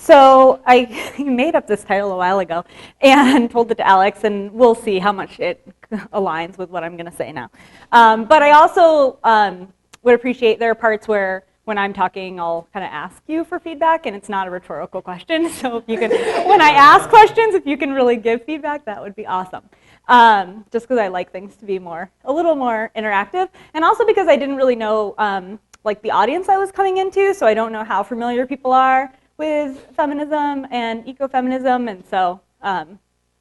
So I made up this title a while ago and told it to Alex, and we'll see how much it aligns with what I'm going to say now. But I also would appreciate, there are parts where when I'm talking, I'll kind of ask you for feedback, and it's not a rhetorical question. So if you can, when I ask questions, if you can really give feedback, that would be awesome. Just because I like things to be a little more interactive, and also because I didn't really know like the audience I was coming into, so I don't know how familiar people are with feminism and ecofeminism, and so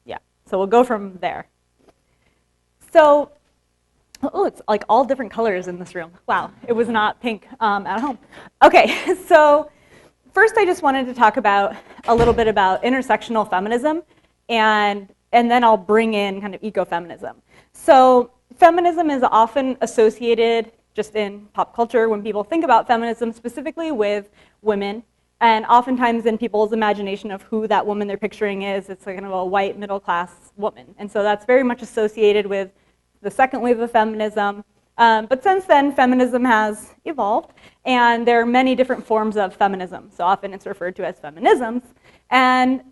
yeah, so we'll go from there. So, oh, it's like all different colors in this room. Wow, it was not pink at home. Okay, so first I just wanted to talk about a little bit about intersectional feminism, and then I'll bring in kind of ecofeminism. So feminism is often associated, just in pop culture, when people think about feminism, specifically with women. And oftentimes in people's imagination of who that woman they're picturing is, it's kind of a white middle-class woman. And so that's very much associated with the second wave of feminism. But since then, feminism has evolved, and there are many different forms of feminism. So often it's referred to as feminisms. And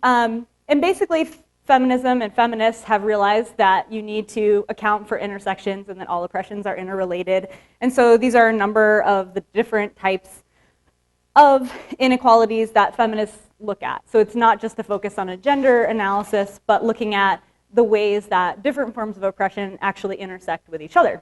basically, feminism and feminists have realized that you need to account for intersections and that all oppressions are interrelated. And so these are a number of the different types of inequalities that feminists look at. So it's not just a focus on a gender analysis, but looking at the ways that different forms of oppression actually intersect with each other.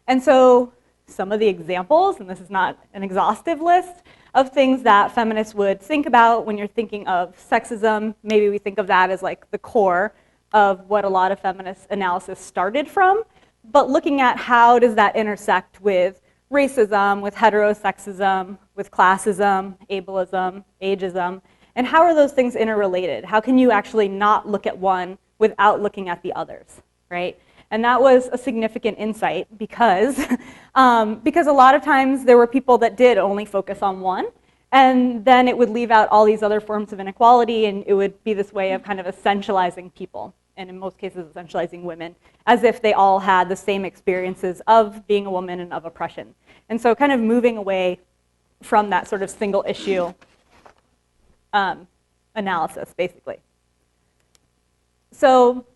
And so some of the examples, and this is not an exhaustive list, of things that feminists would think about when you're thinking of sexism. Maybe we think of that as like the core of what a lot of feminist analysis started from, but looking at how does that intersect with racism, with heterosexism, with classism, ableism, ageism, and how are those things interrelated? How can you actually not look at one without looking at the others, right? And that was a significant insight because a lot of times there were people that did only focus on one, and then it would leave out all these other forms of inequality, and it would be this way of kind of essentializing people, and in most cases essentializing women, as if they all had the same experiences of being a woman and of oppression. And so kind of moving away from that sort of single issue analysis, basically. So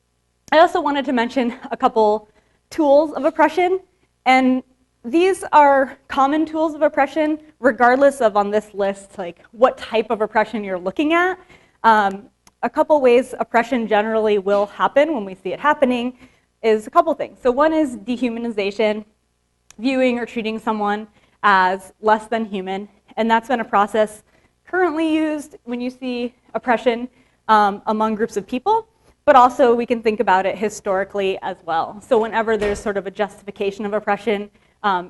I also wanted to mention a couple tools of oppression, and these are common tools of oppression regardless of, on this list, like what type of oppression you're looking at. A couple ways oppression generally will happen when we see it happening is a couple things. So one is dehumanization, viewing or treating someone as less than human, and that's been a process currently used when you see oppression among groups of people, but also we can think about it historically as well. So whenever there's sort of a justification of oppression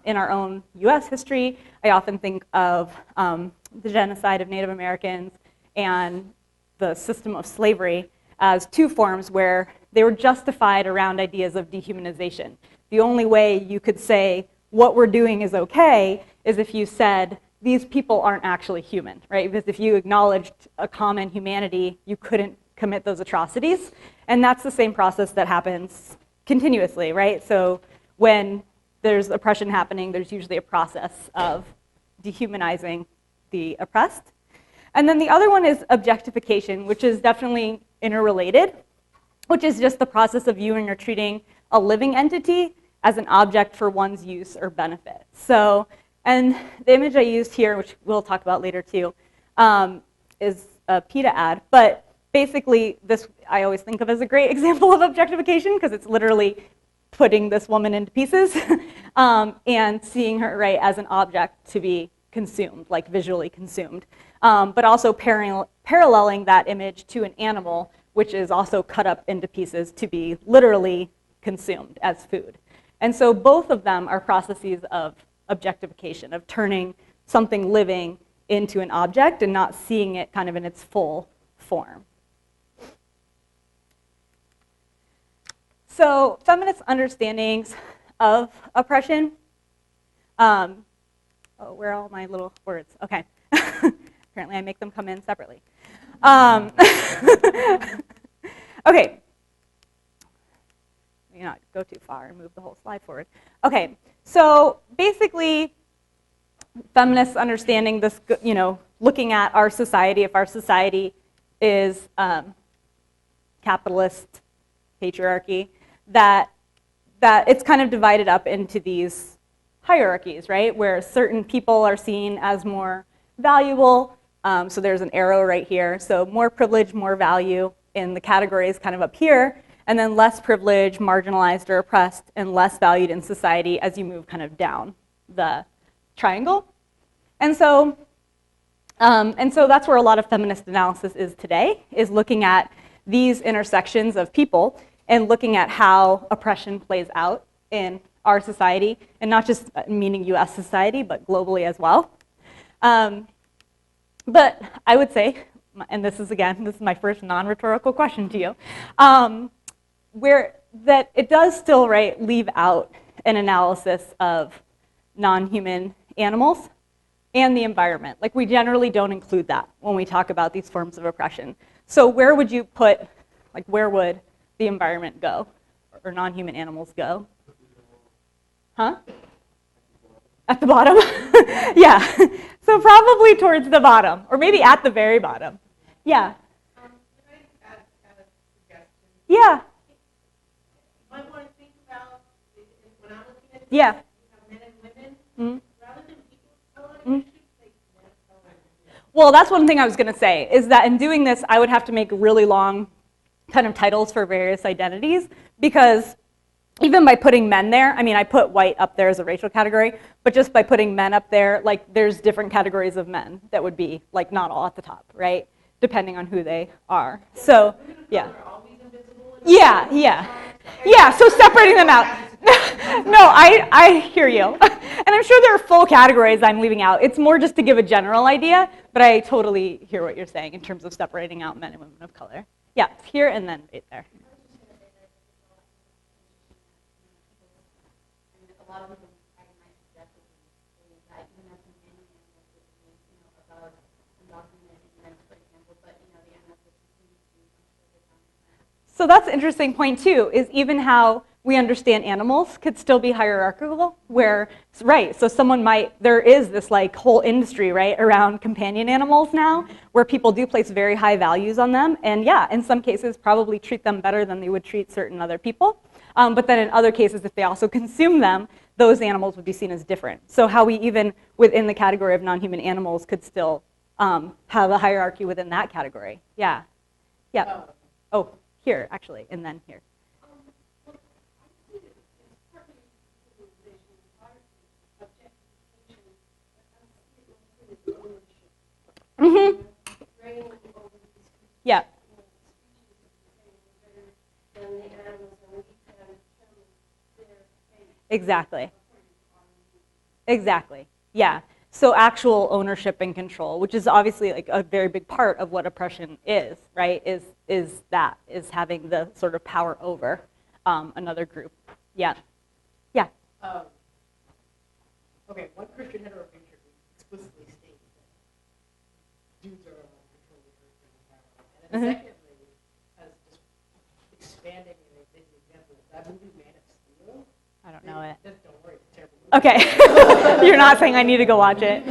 in our own US history, I often think of the genocide of Native Americans and the system of slavery as two forms where they were justified around ideas of dehumanization. The only way you could say what we're doing is okay is if you said these people aren't actually human, right? Because if you acknowledged a common humanity, you couldn't commit those atrocities. And that's the same process that happens continuously, right? So when there's oppression happening, there's usually a process of dehumanizing the oppressed. And then the other one is objectification, which is definitely interrelated, which is just the process of viewing or treating a living entity as an object for one's use or benefit. So, and the image I used here, which we'll talk about later too, is a PETA ad, but basically this I always think of as a great example of objectification because it's literally putting this woman into pieces and seeing her, right, as an object to be consumed, like visually consumed. But also paralleling that image to an animal, which is also cut up into pieces to be literally consumed as food. And so both of them are processes of objectification, of turning something living into an object and not seeing it kind of in its full form. So feminist understandings of oppression. Oh, where are all my little words? Okay. Apparently I make them come in separately. Okay. Let me not go too far and move the whole slide forward. Okay, so basically feminists understanding this, looking at our society, if our society is capitalist patriarchy, that it's kind of divided up into these hierarchies, right? Where certain people are seen as more valuable. So there's an arrow right here. So more privilege, more value in the categories kind of up here, and then less privilege, marginalized or oppressed, and less valued in society as you move kind of down the triangle. And so that's where a lot of feminist analysis is today, is looking at these intersections of people and looking at how oppression plays out in our society, and not just meaning US society, but globally as well. But I would say, and this is my first non-rhetorical question to you, where that it does still, right, leave out an analysis of non-human animals and the environment. Like, we generally don't include that when we talk about these forms of oppression. So where would you put, like, where would the environment go, or non-human animals go? Huh? At the bottom? Yeah. So probably towards the bottom, or maybe at the very bottom. Yeah. Can I add a suggestion? Yeah. You might want to think about, when I'm looking at this, Yeah. you have men and women, Mm-hmm. rather than people of color, Mm-hmm. you should say men of color. Well, that's one thing I was going to say, is that in doing this, I would have to make really long kind of titles for various identities, because even by putting men there, I mean, I put white up there as a racial category, but just by putting men up there, like, there's different categories of men that would be, like, not all at the top, right? Depending on who they are. So, yeah. Yeah, yeah. Yeah, so separating them out. No, I hear you. And I'm sure there are full categories I'm leaving out. It's more just to give a general idea, but I totally hear what you're saying in terms of separating out men and women of color. Yeah, here and then right there. A lot of people recognize subjectively that even as an animal, about undocumented immigrants, for example, but the MSS continues to be So that's an interesting point too, is even how we understand animals could still be hierarchical, where, right, so there is this like whole industry, right, around companion animals now, where people do place very high values on them, and yeah, in some cases probably treat them better than they would treat certain other people. But then in other cases, if they also consume them, those animals would be seen as different. So how we even, within the category of non-human animals, could still have a hierarchy within that category. Yeah. Yeah. Oh, here, actually, and then here. Mm-hmm. Yeah. Exactly. Exactly. Yeah. So actual ownership and control, which is obviously like a very big part of what oppression is, right? Is having the sort of power over another group. Yeah. Yeah. Okay, one Christian heteropatriarchy explicitly states that dudes are allowed to control the earth and the environment. And then secondly, as just expanding and making examples, that movie Man of Steel. I don't know it. Just don't worry, it's a terrible movie. Okay. You're not saying I need to go watch it.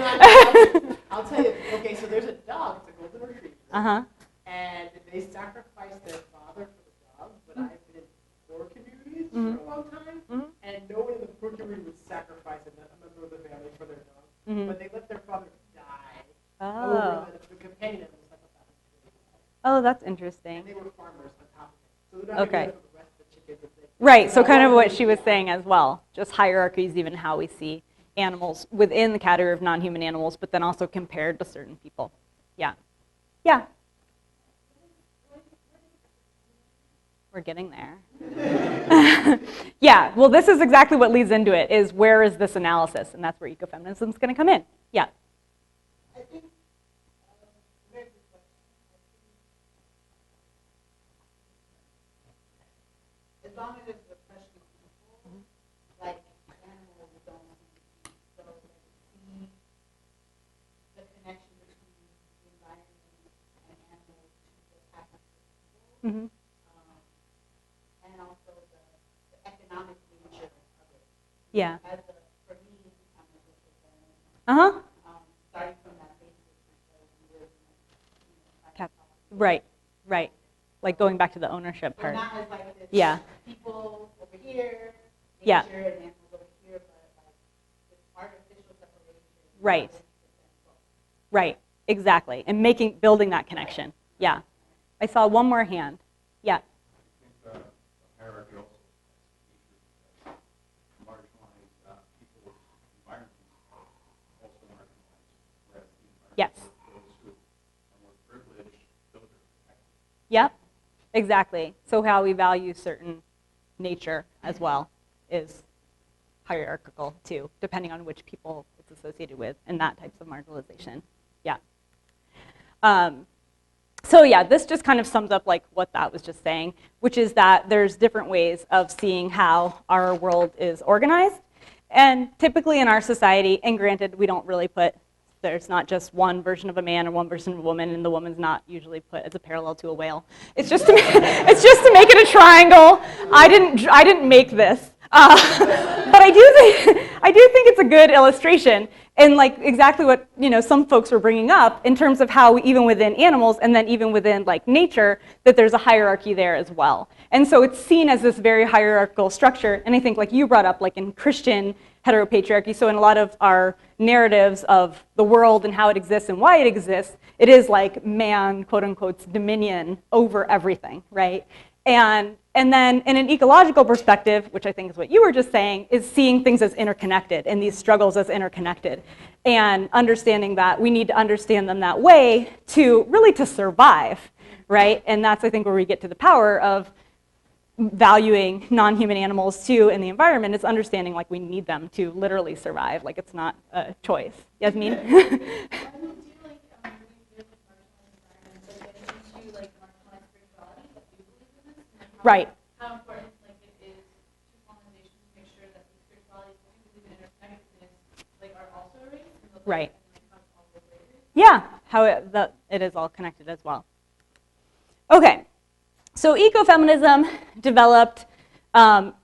I'll tell you. Okay, so there's a dog, it's a golden retriever. Uh-huh. And they sacrifice their father for the dog, but I've been in poor communities for a long time, and no one in the poor community would sacrifice a member of the family for their dog, but they let their father die over the companion animals like a Oh, that's interesting. and they were farmers on top of it. So they're not Okay. going to the rest of the chickens. Right, so kind of what she was saying as well, just hierarchies, even how we see animals within the category of non-human animals, but then also compared to certain people. Yeah. Yeah. We're getting there. Yeah, well, this is exactly what leads into it, is where is this analysis? And that's where ecofeminism is going to come in. Yeah. I think, very good question. I think as long as it's oppression of people, like animals don't see, so they see the connection between the environment and animals to the practice of people. And also the economic nature of it. Yeah. For me, I'm a vegetarian. Uh-huh. Starting from that basis, because Right, right. Like going back to the ownership They're part. not as like this Yeah. people over here, nature Yeah. and animals over here, but like this artificial separation. Right. Right, exactly. And building that connection. Yeah. I saw one more hand. Yeah. I think the hierarchy also has features that marginalize people with environments are also marginalized, whereas the environment Yes. those who are more privileged, those are protected. Yep, exactly. So how we value certain nature as well is hierarchical too, depending on which people it's associated with and that types of marginalization. Yeah. So yeah, this just kind of sums up like what that was just saying, which is that there's different ways of seeing how our world is organized. And typically in our society, and granted, we don't really there's not just one version of a man or one version of a woman, and the woman's not usually put as a parallel to a whale. It's just to, it's just to make it a triangle. I didn't make this. But I do think it's a good illustration, and like exactly what some folks were bringing up in terms of how even within animals and then even within like nature that there's a hierarchy there as well. And so it's seen as this very hierarchical structure. And I think like you brought up, like in Christian heteropatriarchy, so in a lot of our narratives of the world and how it exists and why it exists, it is like man, quote unquote, dominion over everything, right? And then in an ecological perspective, which I think is what you were just saying, is seeing things as interconnected and these struggles as interconnected and understanding that we need to understand them that way to really to survive, right? And that's, I think, where we get to the power of valuing non-human animals too in the environment is understanding like we need them to literally survive, like it's not a choice. Yasmin? Right. How important like it is to colonization to make sure that these spiritualities do believe in interconnectedness like are also erased and look Right. like how it's all related. Yeah, how it is all connected as well. Okay, so ecofeminism developed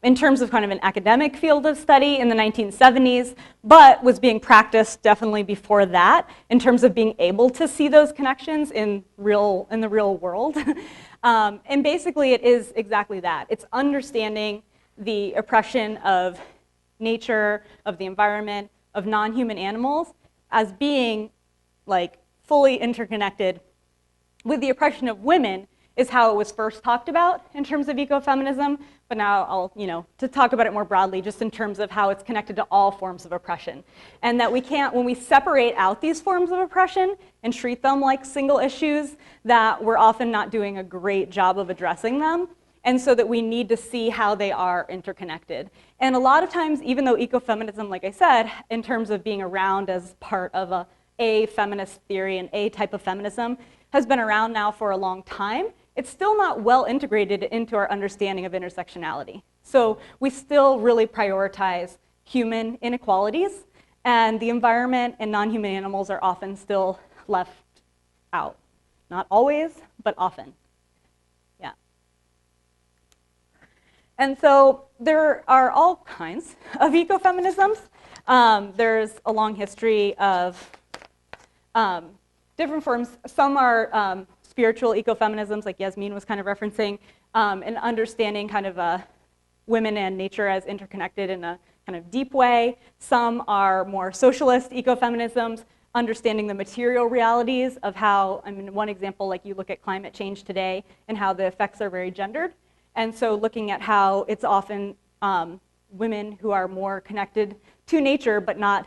in terms of kind of an academic field of study in the 1970s, but was being practiced definitely before that in terms of being able to see those connections in the real world. And basically it is exactly that. It's understanding the oppression of nature, of the environment, of non-human animals as being like fully interconnected with the oppression of women is how it was first talked about in terms of ecofeminism, but now I'll, to talk about it more broadly just in terms of how it's connected to all forms of oppression. And that we can't, when we separate out these forms of oppression and treat them like single issues, that we're often not doing a great job of addressing them. And so that we need to see how they are interconnected. And a lot of times, even though ecofeminism, like I said, in terms of being around as part of a feminist theory and a type of feminism, has been around now for a long time, it's still not well integrated into our understanding of intersectionality. So we still really prioritize human inequalities, and the environment and non-human animals are often still left out. Not always, but often. Yeah. And so there are all kinds of ecofeminisms. There's a long history of different forms. Some are spiritual ecofeminisms, like Yasmin was kind of referencing, and understanding kind of women and nature as interconnected in a kind of deep way. Some are more socialist ecofeminisms, understanding the material realities of how, one example, like you look at climate change today and how the effects are very gendered. And so looking at how it's often women who are more connected to nature, but not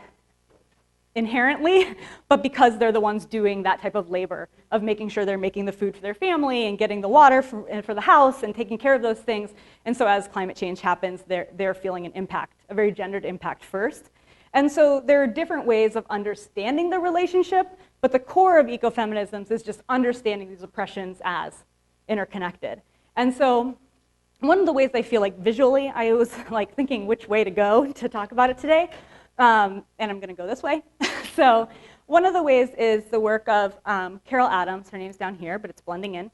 inherently, but because they're the ones doing that type of labor of making sure they're making the food for their family and getting the water for the house and taking care of those things. And so as climate change happens, they're feeling an impact, a very gendered impact first. And so there are different ways of understanding the relationship, but the core of ecofeminisms is just understanding these oppressions as interconnected. And so one of the ways I feel like visually, I was like thinking which way to go to talk about it today. And I'm going to go this way. So one of the ways is the work of Carol Adams, her name's down here, but it's blending in,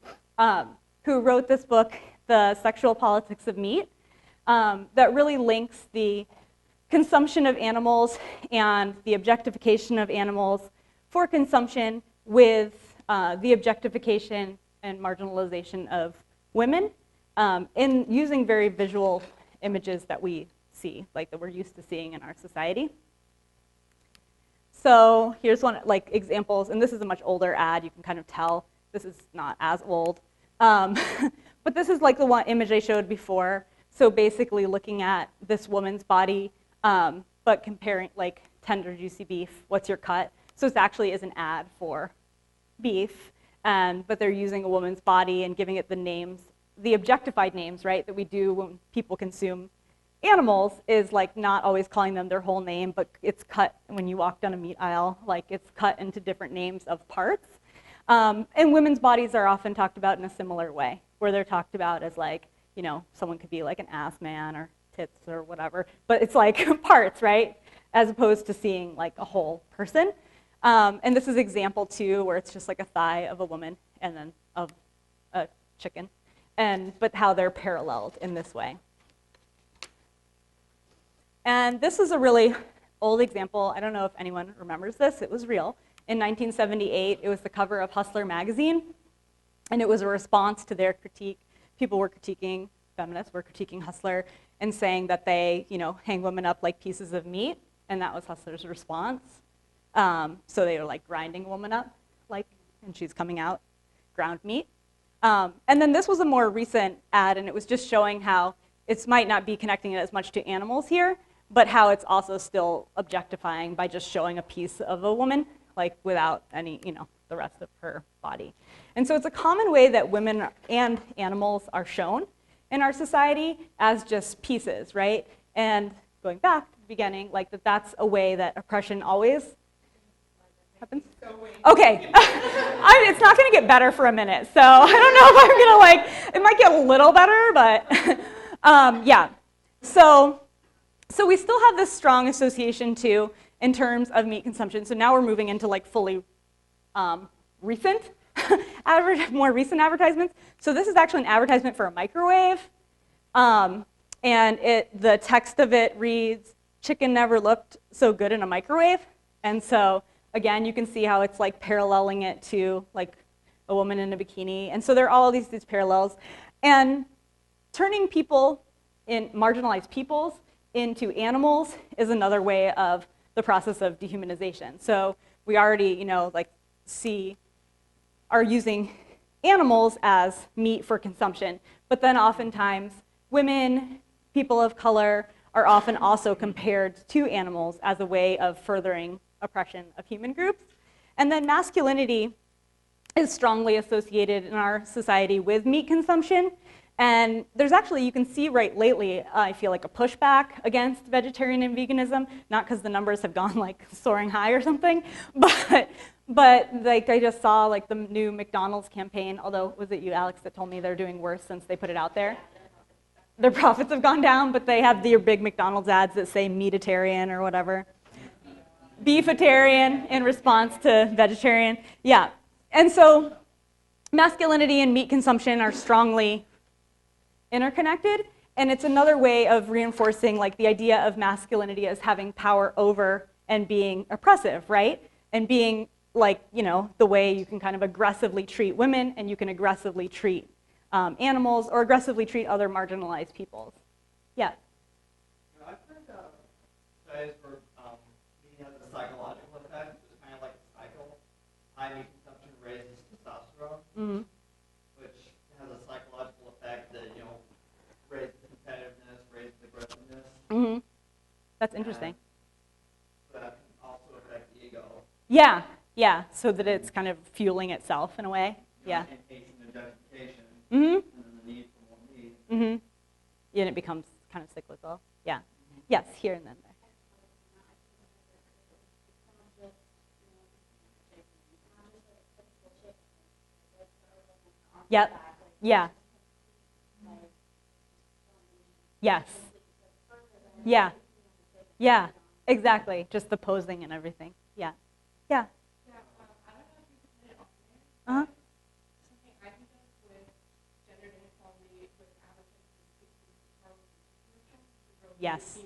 who wrote this book, The Sexual Politics of Meat, that really links the consumption of animals and the objectification of animals for consumption with the objectification and marginalization of women in using very visual images that we see, like that we're used to seeing in our society. So here's one, like examples, and this is a much older ad. You can kind of tell this is not as old. But this is like the one image I showed before. So basically looking at this woman's body, but comparing like tender, juicy beef, what's your cut? So it actually is an ad for beef, but they're using a woman's body and giving it the names, the objectified names, right, that we do when people consume animals is like not always calling them their whole name, but it's cut when you walk down a meat aisle, like it's cut into different names of parts. And women's bodies are often talked about in a similar way, where they're talked about as like, you know, someone could be like an ass man or tits or whatever, but it's like parts, right? As opposed to seeing like a whole person. And this is example 2, where it's just like a thigh of a woman and then of a chicken, but how they're paralleled in this way. And this is a really old example. I don't know if anyone remembers this. It was real. In 1978, it was the cover of Hustler magazine, and it was a response to their critique. People were critiquing, feminists were critiquing Hustler and saying that they, you know, hang women up like pieces of meat, and that was Hustler's response. So they were like grinding a woman up, like, and she's coming out ground meat. And then this was a more recent ad, and it was just showing how it might not be connecting it as much to animals here, but how it's also still objectifying by just showing a piece of a woman, like without any, you know, the rest of her body. And so it's a common way that women and animals are shown in our society as just pieces, right? And going back to the beginning, like that's a way that oppression always happens. Okay, it's not gonna get better for a minute, so I don't know if I'm gonna like, it might get a little better, but yeah. So we still have this strong association too in terms of meat consumption. So now we're moving into like fully recent, more recent advertisements. So this is actually an advertisement for a microwave. And the text of it reads, "Chicken never looked so good in a microwave." And so again, you can see how it's like paralleling it to like a woman in a bikini. And so there are all these parallels. And turning people in marginalized peoples into animals is another way of the process of dehumanization. So we already, you know, like are using animals as meat for consumption, but then oftentimes women, people of color are often also compared to animals as a way of furthering oppression of human groups. And then masculinity is strongly associated in our society with meat consumption. And there's actually, you can see right lately, I feel like a pushback against vegetarian and veganism, not because the numbers have gone like soaring high or something, but like I just saw like the new McDonald's campaign, although was it you, Alex, that told me they're doing worse since they put it out there? Their profits have gone down, but they have their big McDonald's ads that say meatitarian or whatever. Beefitarian in response to vegetarian, yeah. And so masculinity and meat consumption are strongly interconnected, and it's another way of reinforcing like the idea of masculinity as having power over and being oppressive, right? And being like, you know, the way you can kind of aggressively treat women and you can aggressively treat animals or aggressively treat other marginalized peoples. Yeah? You know, I've heard studies where meat has a psychological effect. It's kind of like a cycle. High meat consumption raises testosterone, Mm-hmm. which has a psychological effect that, you know, raises competitiveness, raises aggressiveness. Mm-hmm. That's interesting. So that can also affect the ego. Yeah, yeah, so that it's kind of fueling itself in a way. Yeah. And hasten objectification. Mm-hmm. And then the need for more meat. Mm-hmm. And it becomes kind of cyclical. Yeah. Mm-hmm. Yes, here and then there. Yep. Yeah. Yes. Yeah. Yeah. Exactly. Just the posing and everything. Yeah. Yeah. Uh-huh. Something I think of with gender inequality with advertising. Yes.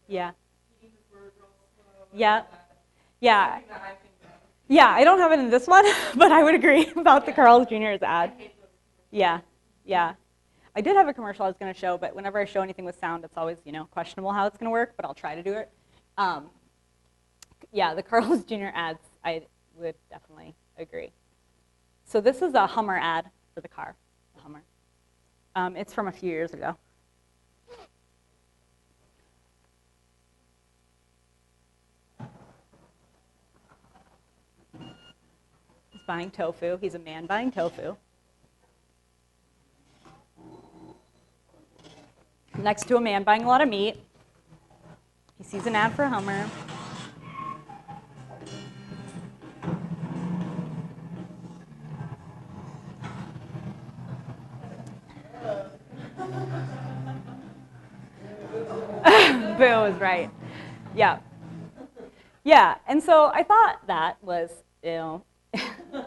Yeah. Eating the word real slow. Yeah. Yeah. Something that I think of. Yeah, I don't have it in this one, but I would agree about the Carl's Jr.'s ad. Yeah, yeah. I did have a commercial I was going to show, but whenever I show anything with sound, it's always, questionable how it's going to work, but I'll try to do it. Yeah, the Carl's Jr. ads, I would definitely agree. So this is a Hummer ad for the car, the Hummer. It's from a few years ago. He's buying tofu. He's a man buying tofu. Next to a man buying a lot of meat. He sees an ad for Hummer. Boo is right. Yeah. Yeah, and so I thought that was, I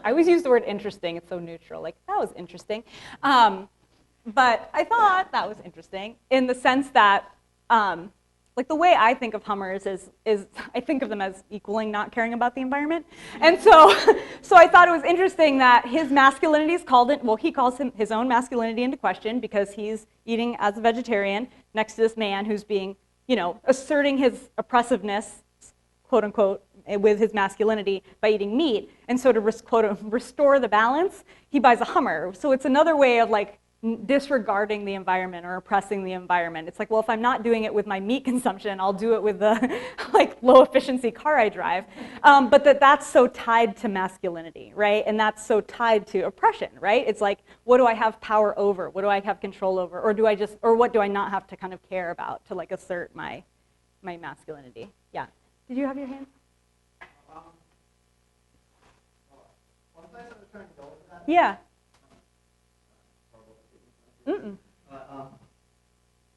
always use the word interesting. It's so neutral. Like, that was interesting. But I thought that was interesting in the sense that, like, the way I think of Hummers is I think of them as equaling not caring about the environment. And so I thought it was interesting that his masculinity is called it, well, he calls his own masculinity into question because he's eating as a vegetarian next to this man who's being, asserting his oppressiveness, quote unquote, with his masculinity by eating meat. And so to quote, restore the balance, he buys a Hummer. So it's another way of like disregarding the environment or oppressing the environment. It's like, well, if I'm not doing it with my meat consumption, I'll do it with the like low efficiency car I drive. But that's so tied to masculinity, right? And that's so tied to oppression, right? It's like, what do I have power over? What do I have control over? Or what do I not have to kind of care about to like assert my masculinity? Yeah. Did you have your hand? One place I was trying to go with that. Yeah.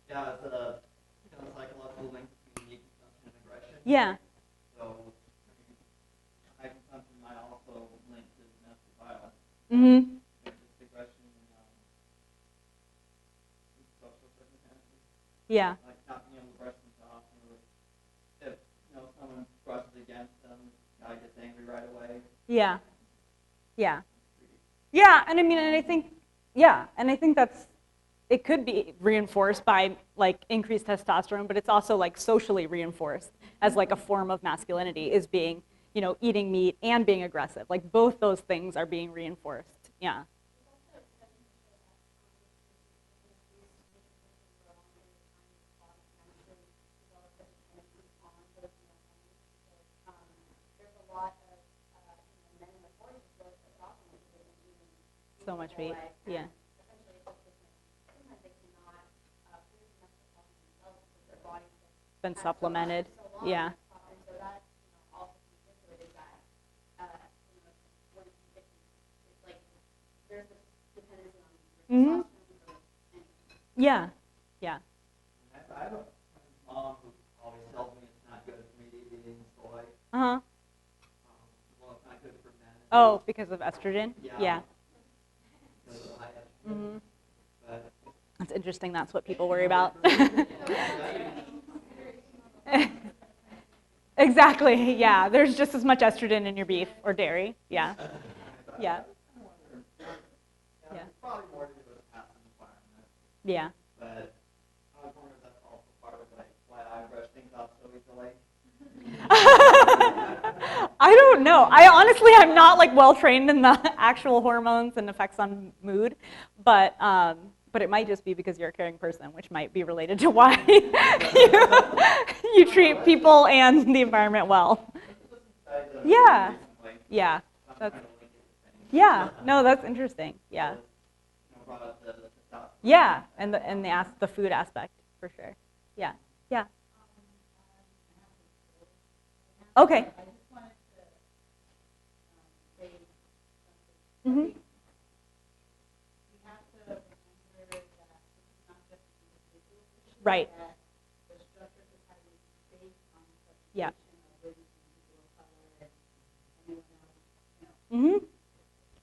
Yeah, it's a kind of psychological link between meat consumption and aggression. Yeah. So, high consumption might also link to domestic violence. Mm-hmm. Just aggression in social circumstances. Yeah. Like not being able to brush themselves off, or if someone brushes against them, the guy gets angry right away. Yeah. Yeah. Yeah, and I mean, and I think that's, it could be reinforced by like increased testosterone, but it's also like socially reinforced as like a form of masculinity is being, eating meat and being aggressive. Like both those things are being reinforced. Yeah. So much meat. Yeah. Been supplemented. Yeah. Mm-hmm. Yeah. Yeah. I have a mom who always tells me it's not good for me to eat soy. Uh-huh. Well, it's not good for men. Oh, because of estrogen? Yeah. Because of high estrogen. Mm-hmm. But That's interesting. That's what people worry about. Exactly. Yeah. There's just as much estrogen in your beef or dairy. Yeah. Yeah. Yeah. probably more to do with passive environment. Yeah. But I was wondering if that's also part of like why I brush things off so easily. I don't know. I'm not like well trained in the actual hormones and effects on mood, but it might just be because you're a caring person, which might be related to why you treat people and the environment well. Yeah. Yeah. Yeah. No, that's interesting. Yeah. Yeah, and the food aspect for sure. Yeah. Yeah. Okay. I just wanted to say something. Mm-hmm. We have to remember that this is not just an individual issue. Right. That the structure of society is based on the Yeah. subjugation of women and people of color and anyone else, Mm-hmm.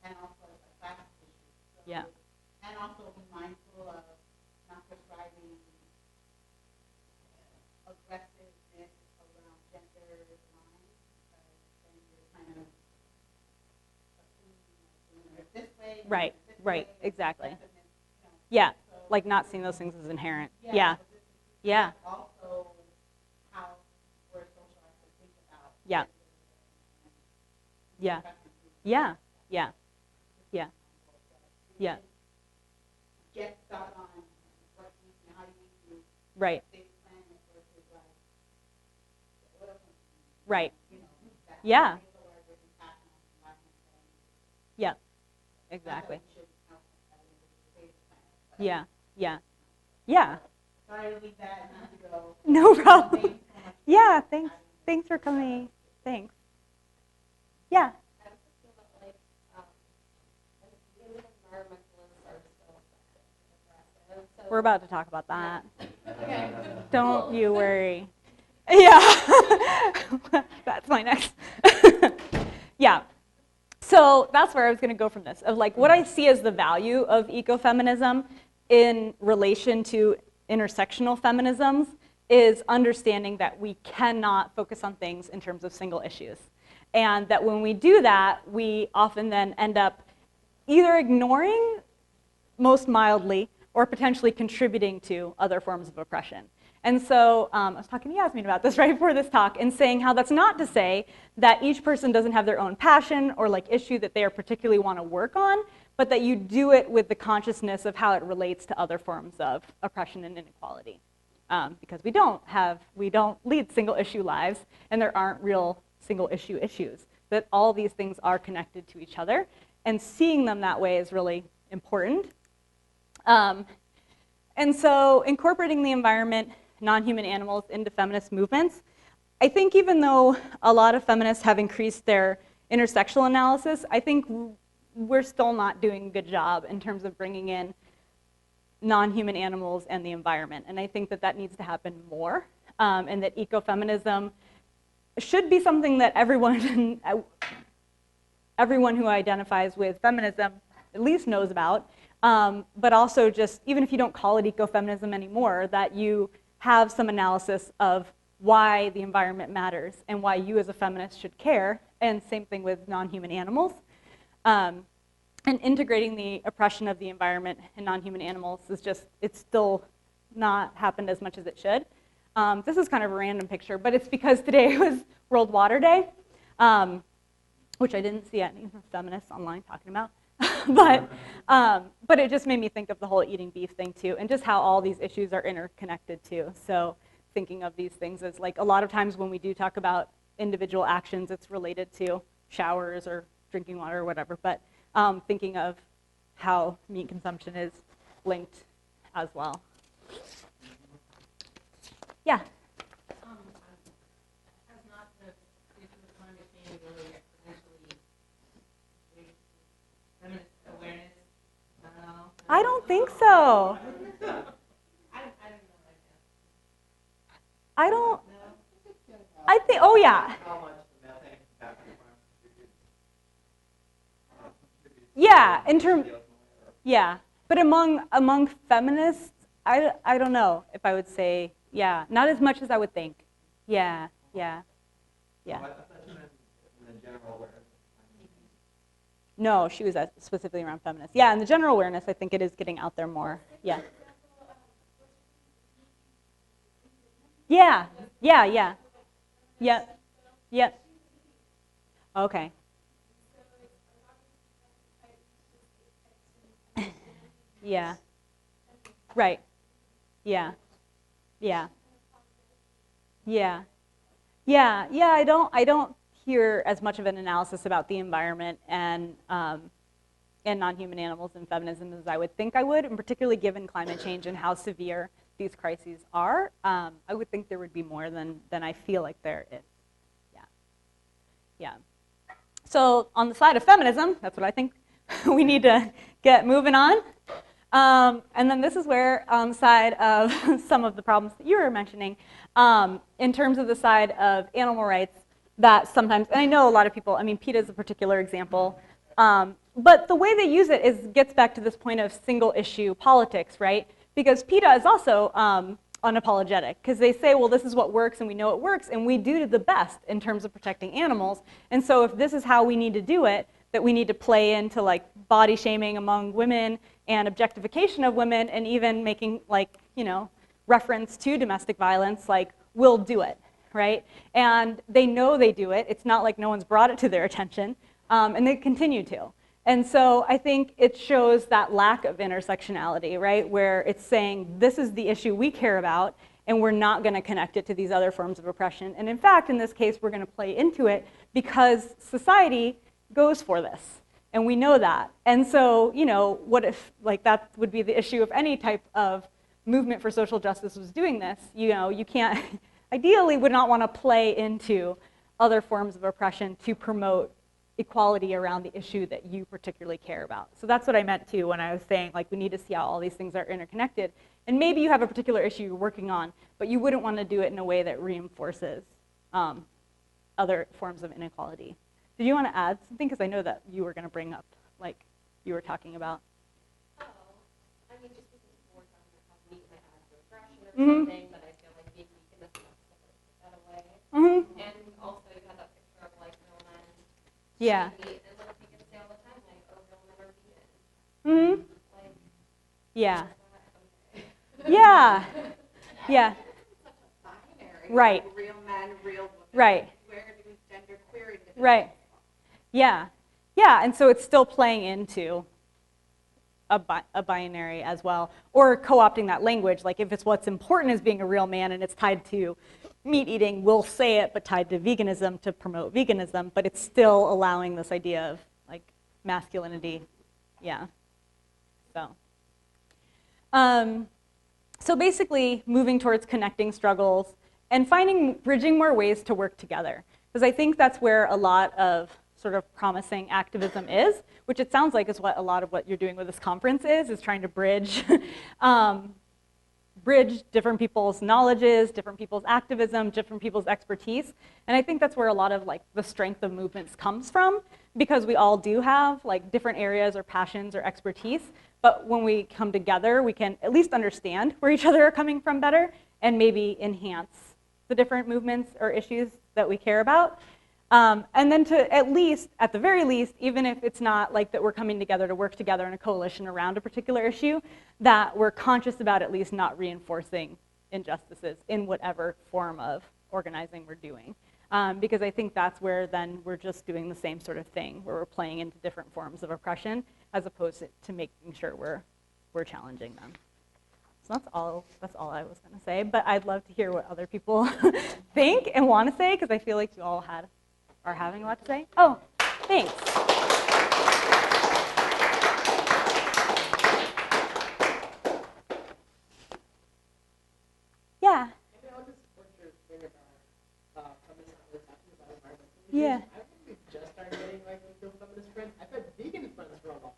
and also a class issue. So, Yeah. and also be mindful of not prescribing aggressiveness around gender lines, because then you're kind of Right, right, exactly. Yeah, like not seeing those things as inherent. Yeah, yeah, Also, how we're socialized to think about. yeah, yeah, yeah, yeah, yeah, yeah, Get stuck on what you, how you right, big planet versus like the oil company, right, you know, that yeah, makes a larger impact on the environment than yeah, not that exactly. we should count as a save the planet. But Yeah, yeah, yeah. sorry to leave that and to go. No problem. Thank you so much. Yeah, thanks for coming. Thanks. Yeah. I also feel that like we as environmentalists are so effective and aggressive. So We're about to talk about that. okay. Don't you worry. Yeah. That's my next. Yeah. So that's where I was going to go from this, of like what I see as the value of ecofeminism in relation to intersectional feminisms is understanding that we cannot focus on things in terms of single issues. And that when we do that, we often then end up either ignoring, most mildly, or potentially contributing to other forms of oppression. And so I was talking to Yasmin about this right before this talk and saying how that's not to say that each person doesn't have their own passion or like issue that they particularly want to work on, but that you do it with the consciousness of how it relates to other forms of oppression and inequality. Because we don't lead single issue lives, and there aren't real single issue issues, that all these things are connected to each other, and seeing them that way is really important. And so incorporating the environment, non-human animals into feminist movements, I think even though a lot of feminists have increased their intersectional analysis, I think we're still not doing a good job in terms of bringing in non-human animals and the environment. And I think that that needs to happen more, and that ecofeminism should be something that everyone who identifies with feminism at least knows about, but also just, even if you don't call it ecofeminism anymore, that you have some analysis of why the environment matters and why you as a feminist should care, and same thing with non-human animals. And integrating the oppression of the environment and non-human animals is just, it's still not happened as much as it should. This is kind of a random picture, but it's because today was World Water Day, which I didn't see any feminists online talking about. But it just made me think of the whole eating beef thing too, and just how all these issues are interconnected too. So thinking of these things as like, a lot of times when we do talk about individual actions, it's related to showers or drinking water or whatever, but thinking of how meat consumption is linked as well. Yeah. Has not the issue of climate change really exponentially raised feminist awareness? I don't think so. I don't. I think. Oh yeah. How much the methane capture plant contributes Yeah. In term. Yeah. But among feminists, I don't know if I would say, yeah, not as much as I would think. Yeah. Yeah. Yeah. I thought you meant in the general awareness. No, she was specifically around feminists. Yeah, and the general awareness, I think it is getting out there more. Yeah. Yeah. Yeah. Yeah. Yeah. Yeah. Okay. Yeah. Right. Yeah. Yeah. Yeah. Yeah. Yeah. I don't hear as much of an analysis about the environment and non-human animals and feminism as I would think I would, and particularly given climate change and how severe these crises are. I would think there would be more than I feel like there is. Yeah. Yeah. So on the side of feminism, that's what I think we need to get moving on. And then this is where, on the side of some of the problems that you were mentioning, in terms of the side of animal rights, that sometimes, and I know a lot of people, I mean, PETA is a particular example, but the way they use it gets back to this point of single issue politics, right? Because PETA is also unapologetic, because they say, well, this is what works and we know it works, and we do the best in terms of protecting animals, and so if this is how we need to do it, that we need to play into like body shaming among women and objectification of women, and even making like, reference to domestic violence, like, we'll do it, right? And they know they do it. It's not like no one's brought it to their attention, and they continue to. And so I think it shows that lack of intersectionality, right? Where it's saying, this is the issue we care about, and we're not going to connect it to these other forms of oppression. And in fact, in this case, we're going to play into it because society goes for this, and we know that. And so, what if, like, that would be the issue if any type of movement for social justice was doing this? You can't, ideally would not want to play into other forms of oppression to promote equality around the issue that you particularly care about. So that's what I meant too when I was saying, like, we need to see how all these things are interconnected. And maybe you have a particular issue you're working on, but you wouldn't want to do it in a way that reinforces other forms of inequality. Did you want to add something? Because I know that you were going to bring up, like, you were talking about. Oh, I mean, just because we're talking about how meat might add to aggression or something, but I feel like being vegan doesn't necessarily take that away. And also, you had that picture of, like, real men Yeah. eating meat, and little vegans say all the time, like, oh, real men are vegan. Like, Yeah. okay. Yeah. Yeah. Such a binary. Right. Like, real men, real women. Right. Where do gender queer individuals Right. Yeah. Yeah, and so it's still playing into a binary as well, or co-opting that language. Like, if it's what's important as being a real man and it's tied to meat eating, we'll say it, but tied to veganism to promote veganism, but it's still allowing this idea of, like, masculinity. Yeah. So basically moving towards connecting struggles and bridging more ways to work together. Because I think that's where a lot of sort of promising activism is, which it sounds like is what a lot of what you're doing with this conference is trying to bridge bridge different people's knowledges, different people's activism, different people's expertise. And I think that's where a lot of, like, the strength of movements comes from, because we all do have, like, different areas or passions or expertise. But when we come together, we can at least understand where each other are coming from better and maybe enhance the different movements or issues that we care about. And then to at the very least, even if it's not like that we're coming together to work together in a coalition around a particular issue, that we're conscious about at least not reinforcing injustices in whatever form of organizing we're doing. Because I think that's where then we're just doing the same sort of thing, where we're playing into different forms of oppression, as opposed to making sure we're challenging them. So that's all I was going to say, but I'd love to hear what other people think and want to say, because I feel like you all are having a lot to say. Oh, thanks. Yeah. Maybe I'll just support your thing about feminist what's happening about environmental Yeah. issues. I think we just started getting, like, real feminist friends. I've had vegan friends for a long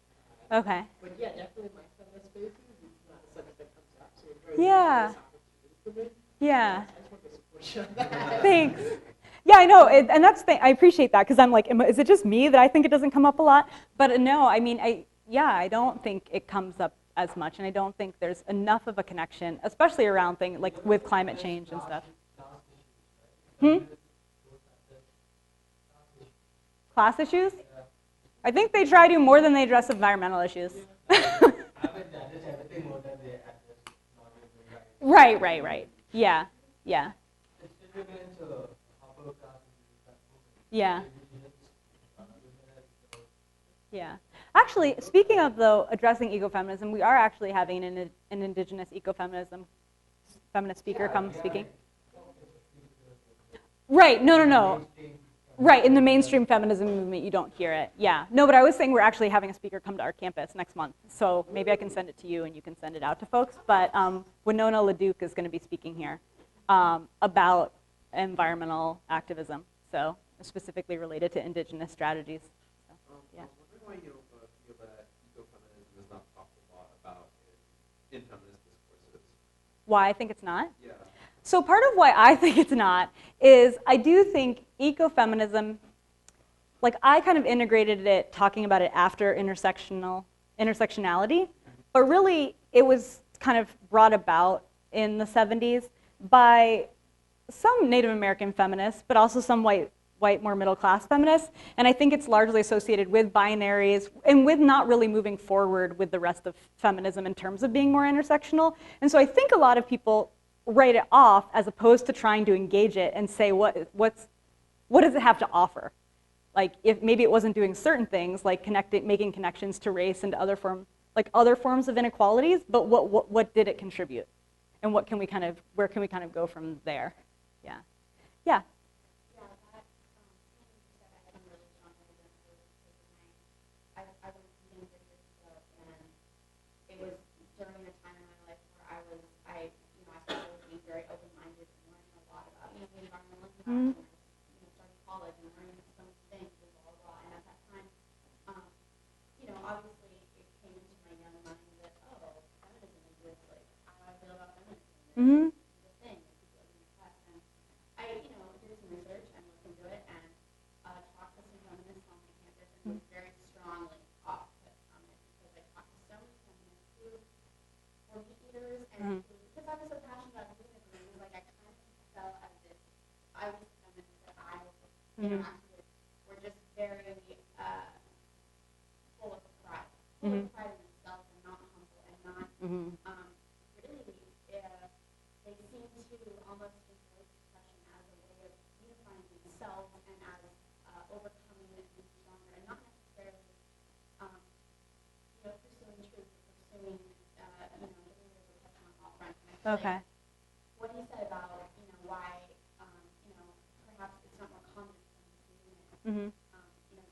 time. Okay. But yeah, definitely my feminist spaces, it's not a subject that comes up. So it's Yeah. opportunity for me. Yeah. I just want to support you on that. Thanks. Yeah, I know, and I appreciate that, because I'm like, is it just me that I think it doesn't come up a lot? But no, I mean, I don't think it comes up as much, and I don't think there's enough of a connection, especially around things like with climate change and stuff. Class issues? I think they try to more than they address environmental issues. Right. Yeah. Yeah. Actually, speaking of, though, addressing ecofeminism, we are actually having an indigenous ecofeminism feminist speaker come speaking. Right, no. Right, in the mainstream feminism movement, you don't hear it. Yeah. No, but I was saying we're actually having a speaker come to our campus next month. So maybe I can send it to you and you can send it out to folks. But Winona LaDuke is going to be speaking here about environmental activism, so specifically related to indigenous strategies. So, yeah. Why you feel that ecofeminism is not talked a lot about in feminist discourses? Why I think it's not? Yeah. So part of why I think it's not is I do think ecofeminism, like, I kind of integrated it, talking about it after intersectionality, but really it was kind of brought about in the 70s by some Native American feminists, but also some white white, more middle-class feminists. And I think it's largely associated with binaries and with not really moving forward with the rest of feminism in terms of being more intersectional. And so I think a lot of people write it off as opposed to trying to engage it and say, what does it have to offer? Like, if maybe it wasn't doing certain things, like making connections to race and to other forms of inequalities, but what did it contribute? And where can we kind of go from there? Yeah. Yeah. Yeah, that, you said I had a really strong evidence for I went to Cambridge years ago, and it was during a time in my life where I started being very open-minded and learning a lot about, the environmental impact, and started college and learning some things and blah, blah, blah. And at that time, obviously it came into my young mind that, feminism is this, like, how do I feel about feminism? Mm-hmm. The thing that people are being oppressed. And I, did some research and looked into it and talked to some feminists on my campus and was very strongly off put from it because I talked to so many feminists who were meat eaters and because I was so passionate about feminism, it was like I kind of felt as if I was the feminist that I interacted with were just very full of pride in themselves and not humble and not really they seem to almost embrace depression as a way of unifying themselves and as overcoming it and being stronger and not necessarily pursuing truth or pursuing there's a question on all fronts. And I feel Okay. like what he said about why perhaps it's not more common for them to do it. That really helped me.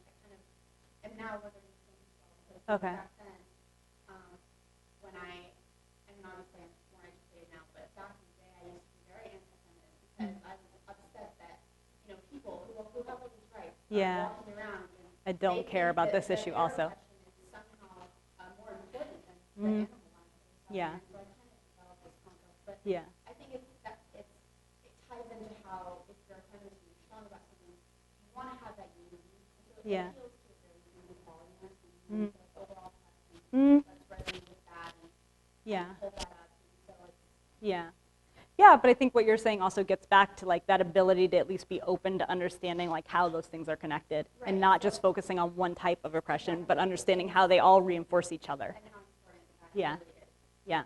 I kind of am now wondering the same as well because Okay. back then when obviously I'm more educated now, but back in the day I used to be very anti-feminist because I was upset that people who have all these rights Yeah. are walking around and I don't they care think about that this issue their also. oppression is somehow more important than the animal lives that are Yeah. suffering. So I kind of developed this concept, but Yeah. I think it ties into how if you're a feminist and you're strong about something, you want to have that unity. So Yeah. it appeals to a very inequality and the overall question. Let's resonate with that and Yeah. hold that up. So it's Yeah. Yeah, but I think what you're saying also gets back to like that ability to at least be open to understanding like how those things are connected and not just focusing on one type of oppression, but understanding how they all reinforce each other. and how important that Yeah. really is. Yeah.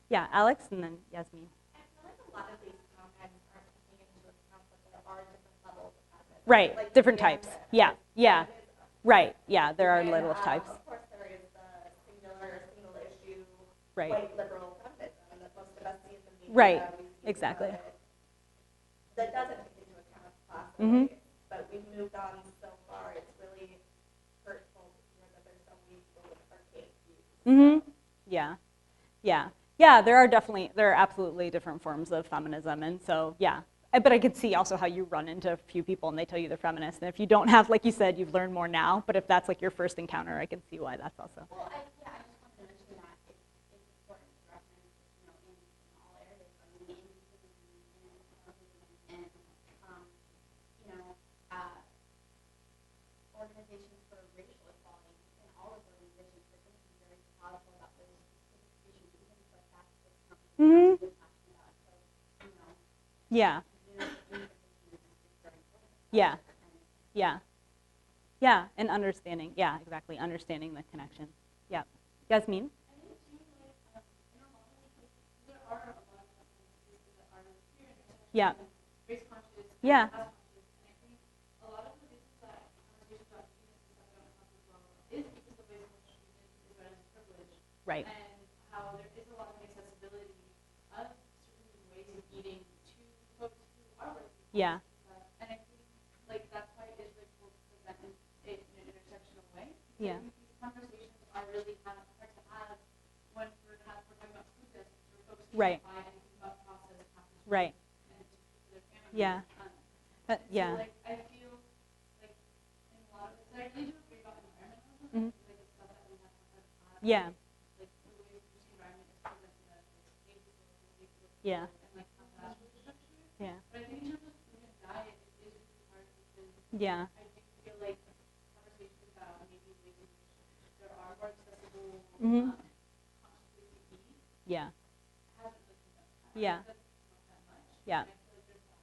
Yeah, Alex and then Yasmin. I feel like a lot of these comments are taking into account that there are different levels of feminism. Right, Like, different yeah, types. Yeah, yeah. Right, yeah, there are little types. Of course, there is the single issue, Right. white liberal feminism that most of us see in the media. Right, we see exactly. That doesn't take into account class Mhm. race, but we've moved on so far. It's really hurtful to hear that there's so many people with archaic views. Mm-hmm. Yeah, yeah. Yeah, there are absolutely different forms of feminism. And so, yeah. But I could see also how you run into a few people and they tell you they're feminists. And if you don't have, like you said, you've learned more now. But if that's like your first encounter, I can see why that's also. Well, I just wanted to mention that it's important to recognize, in all areas, I mean, in feminism and organizations for racial equality, and all of the organizations are going to be very powerful about those specific issues, even if that's what's not Mhm. talking about. So, Yeah, yeah, yeah. Yeah, and understanding. Yeah, exactly. Understanding the connection. Yeah. Yasmin? Yeah. Yeah. Right. And how there is a lot of accessibility of certain ways of eating to folks who are white people. Yeah. And I think like that's why it is really cool to present it in an intersectional way. Yeah. These conversations are really hard to have when we're talking about food deserts or folks who Right. buy anything about processed packaged food Right. and to feed their families. Yeah. Yeah. So like I feel like in a lot of I really do agree about environmentalism. Mhm. Like it's stuff that we have to have. Yeah. Like the way we use the environment is presented as like Yeah. and like how that's really structured. Yeah. But I think in terms of food and diet, it is really hard because Yeah. I do feel like conversations about maybe ways in which there are more accessible Mhm. conscious ways to eat Yeah. hasn't really been done. Yeah. That's not that much. Yeah. And I feel like there's that.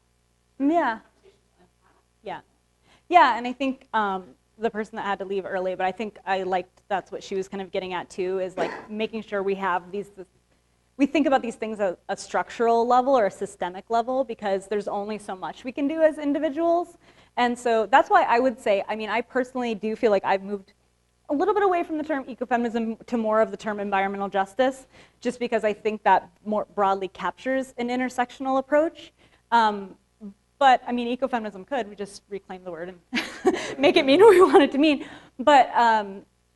Yeah. Conversations Yeah. Yeah, and I think the person that had to leave early, but I think I liked that's what she was kind of getting at too, is like making sure we have we think about these things at a structural level or a systemic level, because there's only so much we can do as individuals. And so that's why I would say, I mean, I personally do feel like I've moved a little bit away from the term ecofeminism to more of the term environmental justice, just because I think that more broadly captures an intersectional approach. But I mean, ecofeminism could, we just reclaim the word and make it mean what we want it to mean. But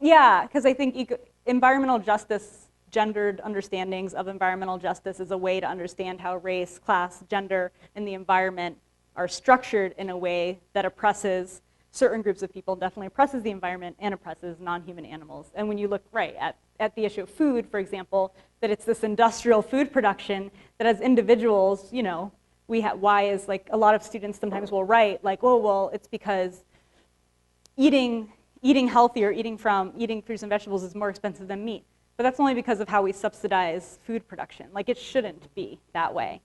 yeah, because I think environmental justice, gendered understandings of environmental justice is a way to understand how race, class, gender, and the environment are structured in a way that oppresses certain groups of people, definitely oppresses the environment and oppresses non-human animals. And when you look at the issue of food, for example, that it's this industrial food production that as individuals, you know, why is like a lot of students sometimes will write like, oh, well, it's because eating healthy or eating fruits and vegetables is more expensive than meat. But that's only because of how we subsidize food production. Like it shouldn't be that way.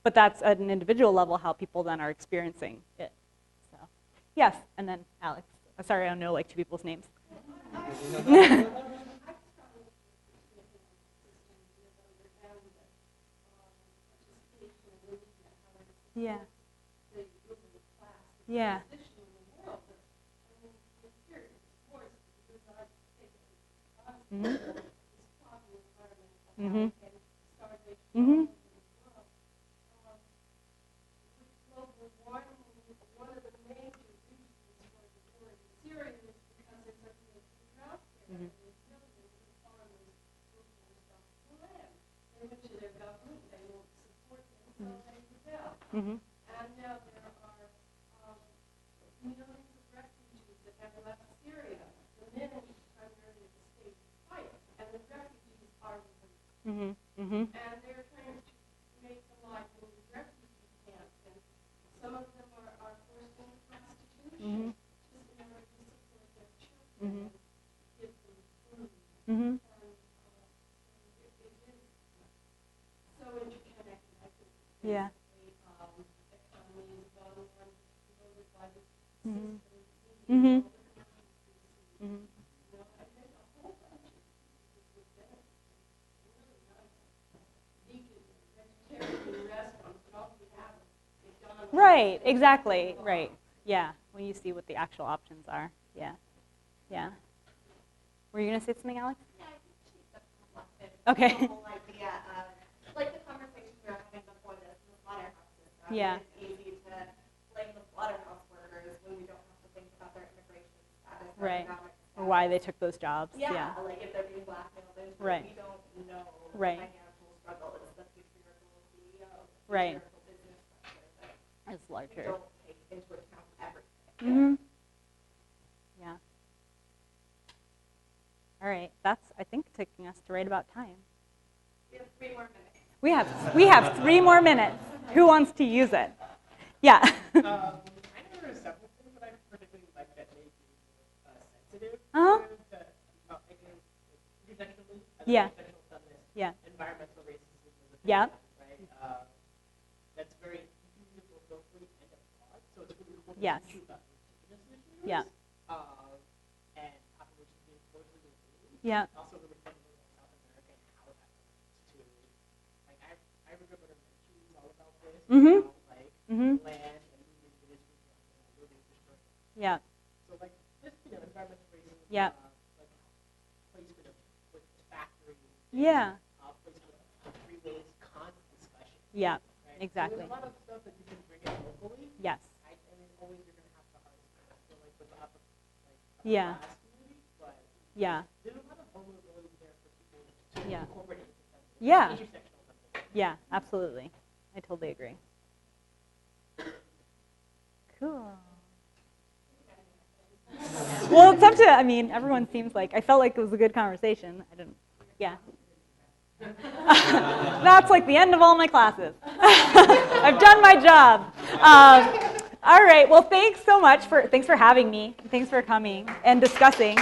But that's at an individual level how people then are experiencing it. So, yes, and then Alex. Sorry, I don't know like two people's names. Yeah. Yeah. Mm-hmm. Mm-hmm. Mm-hmm. Mm-hmm. And now there are millions of refugees that have left Syria. The men primarily the state fight, and the refugees are women. Mm-hmm. Mm-hmm. And they're trying to make a life in the refugee camps, and some of them are forced into prostitution, just in order to support their children and give them food. Mm-hmm. And it is so interconnected, I think. Yeah. Mm-hmm. Mm-hmm. Mm-hmm. Right, exactly, right. Yeah, when you see what the actual options are. Yeah. Yeah. Were you going to say something, Alex? Yeah, I think she said something. Okay. The whole idea of, like the conversation we were having before this, the slaughterhouses. Yeah. It's easy to blame the slaughterhouse workers when we don't have to think about their immigration status. Right. Economic status. Or why they took those jobs. Yeah, like if they're being blackmailed into it, Right. we don't know Right. the financial struggle. It's the patriarchal CEO, the Right. patriarchal business structure that It's we larger. don't take into account everything. Mm-hmm. Yeah. All right, that's, I think, taking us to right about time. We have 3 more minutes. We have 3 more minutes. Who wants to use it? Yeah. I know there are several things that I particularly like that made me sensitive Uh-huh. to intersectionally, Yeah. intersectional feminist, Yeah. environmental racism is a thing, Yeah. right? That's very usable locally and abroad, so it's really important Yes. to think about indigenous issues. Yeah. And populations being forcibly removed. Yeah. Also really thinking about South America and how that relates to, like, I remember she's all about this, Mhm. about, like, Mhm. land and moving to this and moving to this. Yeah. So, like, this, environmental racism, Yeah. like, placement of with factories, Yeah. placement of freeways, constant discussion. Yeah. Right? Exactly. So there's a lot of stuff that you can bring in locally. Yes. I mean, always you're going to have the hardest time, I feel like, with the upper, Yeah. class community, but Yeah. there's a lot of vulnerability there for people to Yeah. incorporate into feminism, Yeah. intersectional feminism. Yeah, absolutely. I totally agree. Cool. Well, it's up to, I mean, everyone seems like, I felt like it was a good conversation. I didn't, yeah. That's like the end of all my classes. I've done my job. All right, well, thanks so much thanks for having me. Thanks for coming and discussing.